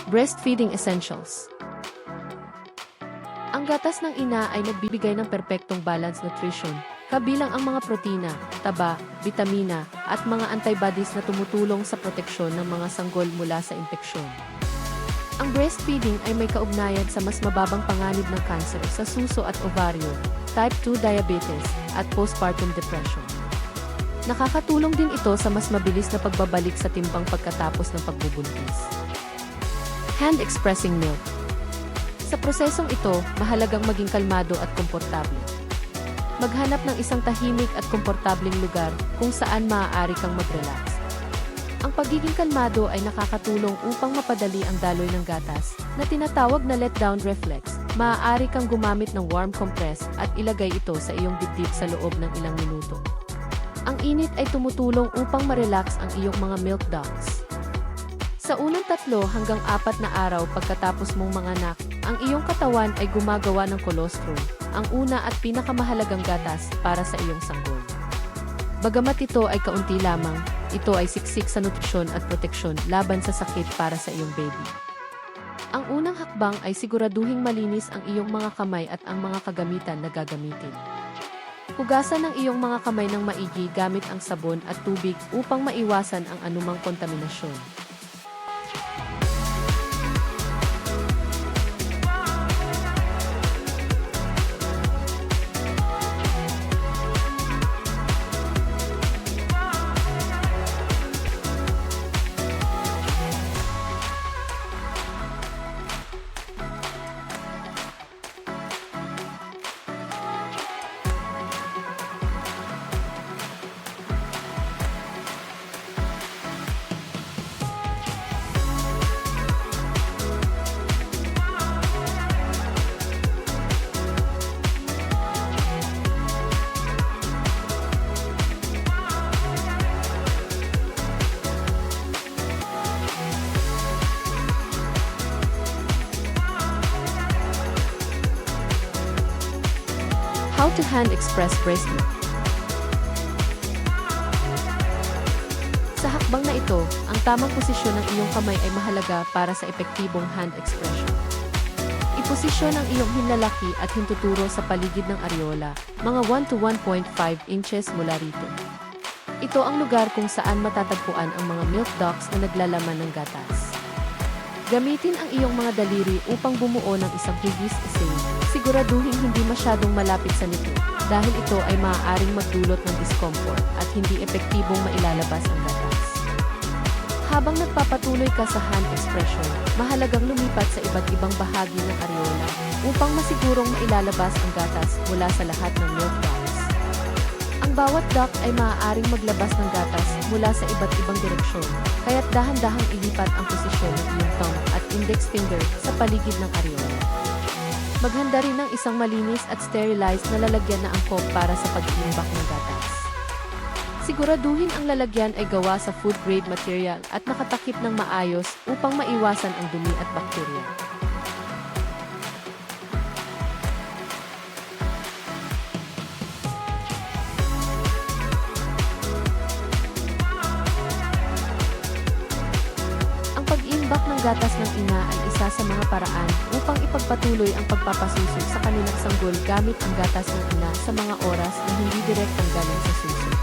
Breastfeeding Essentials. Ang gatas ng ina ay nagbibigay ng perpektong balanced nutrition, kabilang ang mga protina, taba, bitamina, at mga antibodies na tumutulong sa proteksyon ng mga sanggol mula sa impeksyon. Ang breastfeeding ay may kaugnayan sa mas mababang panganib ng kanser sa suso at ovaryo, type 2 diabetes, at postpartum depression. Nakakatulong din ito sa mas mabilis na pagbabalik sa timbang pagkatapos ng pagbubuntis. Hand-expressing milk. Sa prosesong ito, mahalagang maging kalmado at komportable. Maghanap ng isang tahimik at komportableng lugar kung saan maaari kang mag-relax. Ang pagiging kalmado ay nakakatulong upang mapadali ang daloy ng gatas, na tinatawag na letdown reflex. Maaari kang gumamit ng warm compress at ilagay ito sa iyong dibdib sa loob ng ilang minuto. Ang init ay tumutulong upang ma-relax ang iyong mga milk ducts. Sa unang 3 hanggang 4 na araw pagkatapos mong manganak, ang iyong katawan ay gumagawa ng colostrum, ang una at pinakamahalagang gatas para sa iyong sanggol. Bagamat ito ay kaunti lamang, ito ay siksik sa nutrisyon at proteksyon laban sa sakit para sa iyong baby. Ang unang hakbang ay siguraduhing malinis ang iyong mga kamay at ang mga kagamitan na gagamitin. Hugasan ang iyong mga kamay ng maigi gamit ang sabon at tubig upang maiwasan ang anumang kontaminasyon. How to hand-express breast milk. Sa hakbang na ito, ang tamang posisyon ng iyong kamay ay mahalaga para sa epektibong hand expression. Iposisyon ang iyong hinlalaki at hintuturo sa paligid ng areola, mga 1 to 1.5 inches mula rito. Ito ang lugar kung saan matatagpuan ang mga milk ducts na naglalaman ng gatas. Gamitin ang iyong mga daliri upang bumuo ng isang hugis essay. Siguraduhin hindi masyadong malapit sa nito dahil ito ay maaaring magdulot ng discomfort at hindi epektibong mailalabas ang gatas. Habang nagpapatuloy ka sa hand expression, mahalagang lumipat sa iba't ibang bahagi ng areola upang masigurong mailalabas ang gatas mula sa lahat ng milk ducts. Ang bawat duct ay maaaring maglabas ng gatas mula sa iba't ibang direksyon, kaya't dahan-dahang ilipat ang posisyon ng iyong thumb at index finger sa paligid ng areola. Maghanda rin ng isang malinis at sterilized na lalagyan na angkop para sa pag-iimbak ng gatas. Siguraduhin ang lalagyan ay gawa sa food-grade material at nakatakip ng maayos upang maiwasan ang dumi at bakterya. Pag-iimbak ng gatas ng ina ay isa sa mga paraan upang ipagpatuloy ang pagpapasuso sa kanilang sanggol gamit ang gatas ng ina sa mga oras na hindi direktang galing sa suso.